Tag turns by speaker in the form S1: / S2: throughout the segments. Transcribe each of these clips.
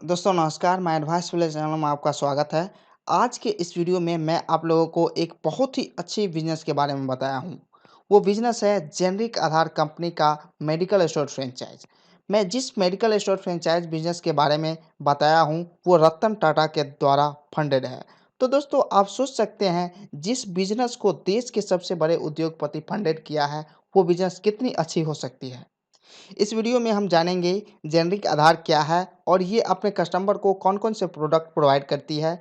S1: दोस्तों नमस्कार, मैं एडवाइस विलेज चैनल में आपका स्वागत है। आज के इस वीडियो में मैं आप लोगों को एक बहुत ही अच्छी बिज़नेस के बारे में बताया हूँ। वो बिज़नेस है जेनेरिक आधार कंपनी का मेडिकल स्टोर फ्रेंचाइज़। मैं जिस मेडिकल स्टोर फ्रेंचाइज़ बिज़नेस के बारे में बताया हूँ, वो रतन टाटा के द्वारा फंडेड है। तो दोस्तों आप सोच सकते हैं जिस बिज़नेस को देश के सबसे बड़े उद्योगपति फंडेड किया है, वो बिज़नेस कितनी अच्छी हो सकती है। इस वीडियो में हम जानेंगे जेनेरिक आधार क्या है और ये अपने कस्टमर को कौन-कौन से प्रोडक्ट प्रोवाइड करती है।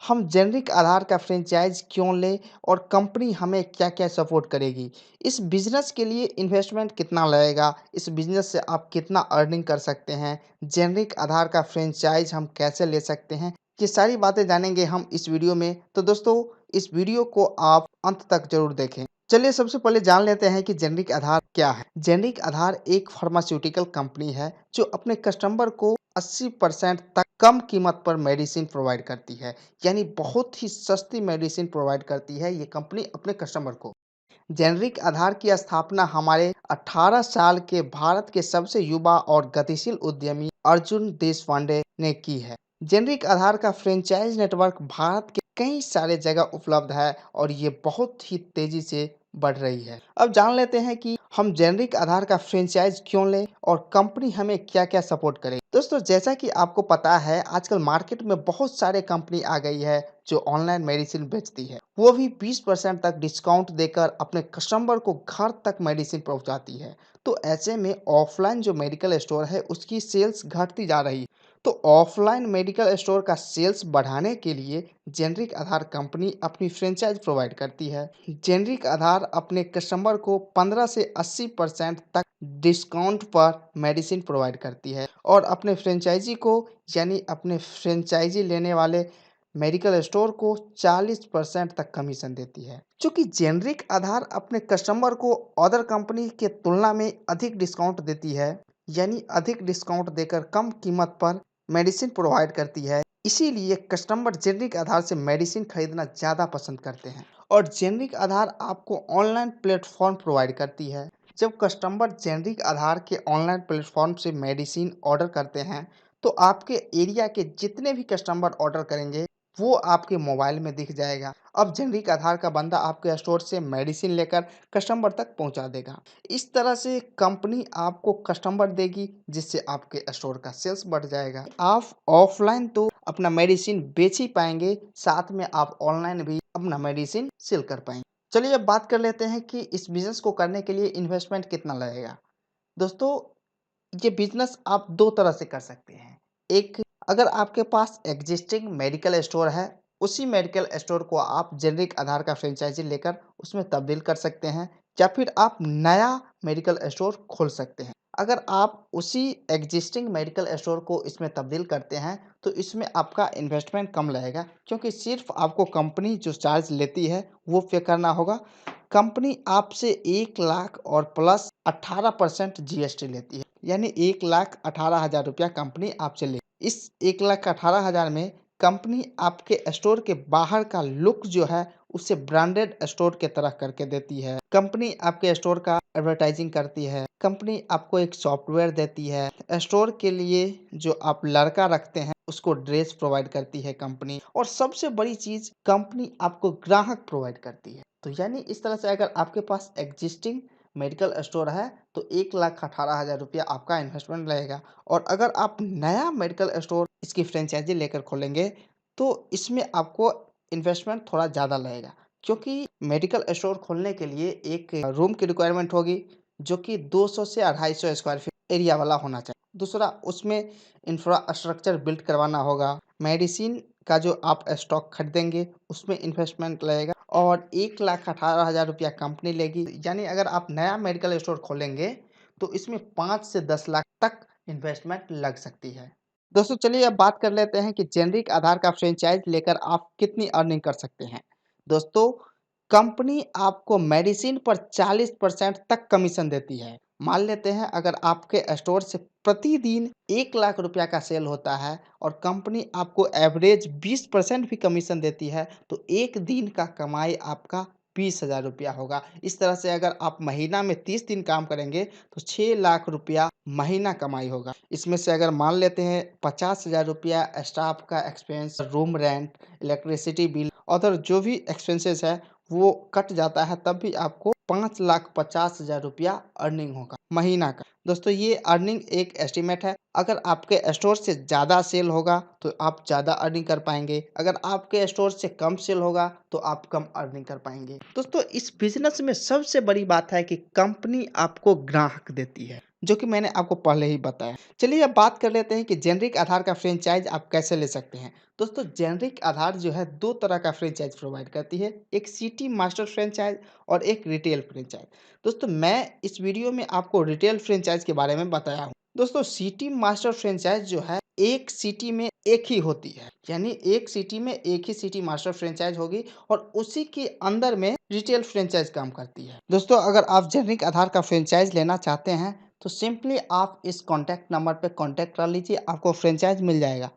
S1: हम जेनेरिक आधार का फ्रेंचाइज़ क्यों लें और कंपनी हमें क्या-क्या सपोर्ट करेगी। इस बिज़नेस के लिए इन्वेस्टमेंट कितना लगेगा, इस बिज़नेस से आप कितना अर्निंग कर सकते हैं, जेनेरिक आधार का फ्रेंचाइज़ हम कैसे ले सकते हैं, ये सारी बातें जानेंगे हम इस वीडियो में। तो दोस्तों इस वीडियो को आप अंत तक ज़रूर देखें। चलिए सबसे पहले जान लेते हैं कि जेनेरिक आधार क्या है। जेनेरिक आधार एक फार्मास्यूटिकल कंपनी है जो अपने कस्टमर को 80% तक कम कीमत पर मेडिसिन प्रोवाइड करती है। यानी बहुत ही सस्ती मेडिसिन प्रोवाइड करती है ये कंपनी अपने कस्टमर को। जेनेरिक आधार की स्थापना हमारे 18 साल के भारत के सबसे युवा और गतिशील उद्यमी अर्जुन देशपांडे ने की है। जेनेरिक आधार का फ्रेंचाइज नेटवर्क भारत के कई सारे जगह उपलब्ध है और ये बहुत ही तेजी से बढ़ रही है। अब जान लेते हैं कि हम जेनेरिक आधार का फ्रेंचाइज क्यों लें और कंपनी हमें क्या-क्या सपोर्ट करे। दोस्तों जैसा कि आपको पता है आजकल मार्केट में बहुत सारे कंपनी आ गई है जो ऑनलाइन मेडिसिन बेचती है। वो भी 20% तक डिस्काउंट देकर अपने कस्टमर को घर तक मेडिसिन पहुंचाती है। तो ऐसे में ऑफलाइन जो मेडिकल स्टोर है उसकी सेल्स घटती जा रही है। तो ऑफलाइन मेडिकल स्टोर का सेल्स बढ़ाने के लिए जेनेरिक आधार कंपनी अपनी फ्रेंचाइज प्रोवाइड करती है। जेनेरिक आधार अपने कस्टमर को 15 से 80% तक डिस्काउंट पर मेडिसिन प्रोवाइड करती है और अपने फ्रेंचाइजी को यानी अपने फ्रेंचाइजी लेने वाले मेडिकल स्टोर को 40% तक कमीशन देती है। चूंकि जेनेरिक आधार अपने कस्टमर को अदर कंपनी के तुलना में अधिक डिस्काउंट देती है, यानी अधिक डिस्काउंट देकर कम कीमत पर मेडिसिन प्रोवाइड करती है, इसीलिए कस्टमर जेनेरिक आधार से मेडिसिन खरीदना ज़्यादा पसंद करते हैं। और जेनेरिक आधार आपको ऑनलाइन प्लेटफॉर्म प्रोवाइड करती है। जब कस्टमर जेनेरिक आधार के ऑनलाइन प्लेटफॉर्म से मेडिसिन ऑर्डर करते हैं, तो आपके एरिया के जितने भी कस्टमर ऑर्डर करेंगे वो आपके मोबाइल में दिख जाएगा। अब जेनेरिक आधार का बंदा आपके स्टोर से मेडिसिन लेकर कस्टमर तक पहुंचा देगा। इस तरह से कंपनी आपको कस्टमर देगी जिससे आपके स्टोर का सेल्स बढ़ जाएगा। आप ऑफलाइन तो अपना मेडिसिन बेच ही पाएंगे, साथ में आप ऑनलाइन भी अपना मेडिसिन सेल कर पाएंगे। चलिए अब बात कर लेते हैं कि इस बिजनेस को करने के लिए इन्वेस्टमेंट कितना लगेगा। दोस्तों ये बिजनेस आप दो तरह से कर सकते हैं। एक, अगर आपके पास एग्जिस्टिंग मेडिकल स्टोर है, उसी मेडिकल स्टोर को आप जेनेरिक आधार का फ्रेंचाइजी लेकर उसमें तब्दील कर सकते हैं या फिर आप नया मेडिकल स्टोर खोल सकते हैं। अगर आप उसी एग्जिस्टिंग मेडिकल स्टोर को इसमें तब्दील करते हैं तो इसमें आपका इन्वेस्टमेंट कम लगेगा, क्योंकि सिर्फ आपको कंपनी जो चार्ज लेती है वो पे करना होगा। कंपनी आपसे 1 लाख और प्लस 18% जीएसटी लेती है, यानी 1,18,000 रुपया कंपनी आपसे ले। इस 1,18,000 में कंपनी आपके स्टोर के बाहर का लुक जो है उसे ब्रांडेड स्टोर के तरह करके देती है। कंपनी आपके स्टोर का एडवर्टाइजिंग करती है। कंपनी आपको एक सॉफ्टवेयर देती है। स्टोर के लिए जो आप लड़का रखते हैं उसको ड्रेस प्रोवाइड करती है कंपनी। और सबसे बड़ी चीज, कंपनी आपको ग्राहक प्रोवाइड करती है। तो यानी इस तरह से अगर आपके पास एग्जिस्टिंग मेडिकल स्टोर है तो 1,18,000 रुपया आपका इन्वेस्टमेंट लगेगा। और अगर आप नया मेडिकल स्टोर इसकी फ्रेंचाइजी लेकर खोलेंगे तो इसमें आपको इन्वेस्टमेंट थोड़ा ज़्यादा लगेगा, क्योंकि मेडिकल स्टोर खोलने के लिए एक रूम की रिक्वायरमेंट होगी जो कि 200 से 250 स्क्वायर फीट एरिया वाला होना चाहिए। दूसरा, उसमें इंफ्रास्ट्रक्चर बिल्ड करवाना होगा। मेडिसिन का जो आप स्टॉक खरीदेंगे उसमें इन्वेस्टमेंट लगेगा और 1,18,000 रुपया कंपनी लेगी। यानी अगर आप नया मेडिकल स्टोर खोलेंगे तो इसमें 5 से 10 लाख तक इन्वेस्टमेंट लग सकती है। दोस्तों चलिए अब बात कर लेते हैं कि जेनेरिक आधार का फ्रेंचाइज लेकर आप कितनी अर्निंग कर सकते हैं। दोस्तों कंपनी आपको मेडिसिन पर 40% तक कमीशन देती है। मान लेते हैं अगर आपके स्टोर से प्रतिदिन 1 लाख रुपया का सेल होता है और कंपनी आपको एवरेज 20% भी कमीशन देती है, तो एक दिन का कमाई आपका ₹20,000 होगा। इस तरह से अगर आप महीना में 30 दिन काम करेंगे तो ₹6,00,000 महीना कमाई होगा। इसमें से अगर मान लेते हैं ₹50,000 स्टाफ का expense, room rent, electricity bill, other जो भी एक्सपेंसेस है वो कट जाता है, तब भी आपको ₹5,50,000 अर्निंग होगा महीना का। दोस्तों ये अर्निंग एक एस्टीमेट है। अगर आपके स्टोर से ज़्यादा सेल होगा तो आप ज़्यादा अर्निंग कर पाएँगे। अगर आपके स्टोर से कम सेल होगा तो आप कम अर्निंग कर पाएँगे। दोस्तों इस बिज़नेस में सबसे बड़ी बात है कि कंपनी आपको ग्राहक देती है, जो कि मैंने आपको पहले ही बताया। चलिए अब बात कर लेते हैं कि जेनेरिक आधार का फ्रेंचाइज़ आप कैसे ले सकते हैं। दोस्तों जेनेरिक आधार जो है 2 तरह का फ्रेंचाइज़ प्रोवाइड करती है, एक सिटी मास्टर फ्रेंचाइज़ और एक रिटेल फ्रेंचाइज़। दोस्तों मैं इस वीडियो में आपको रिटेल फ्रेंचाइज़ के बारे में बताया हूँ। दोस्तों सिटी मास्टर फ्रेंचाइज़ जो है एक सिटी में एक ही होती है, यानी एक सिटी में एक ही सिटी मास्टर फ्रेंचाइज़ होगी और उसी के अंदर में रिटेल फ्रेंचाइज़ काम करती है। दोस्तों अगर आप जेनेरिक आधार का फ्रेंचाइज़ लेना चाहते हैं तो सिंपली आप इस कॉन्टैक्ट नंबर पे कॉन्टैक्ट कर लीजिए, आपको फ्रेंचाइज़ मिल जाएगा।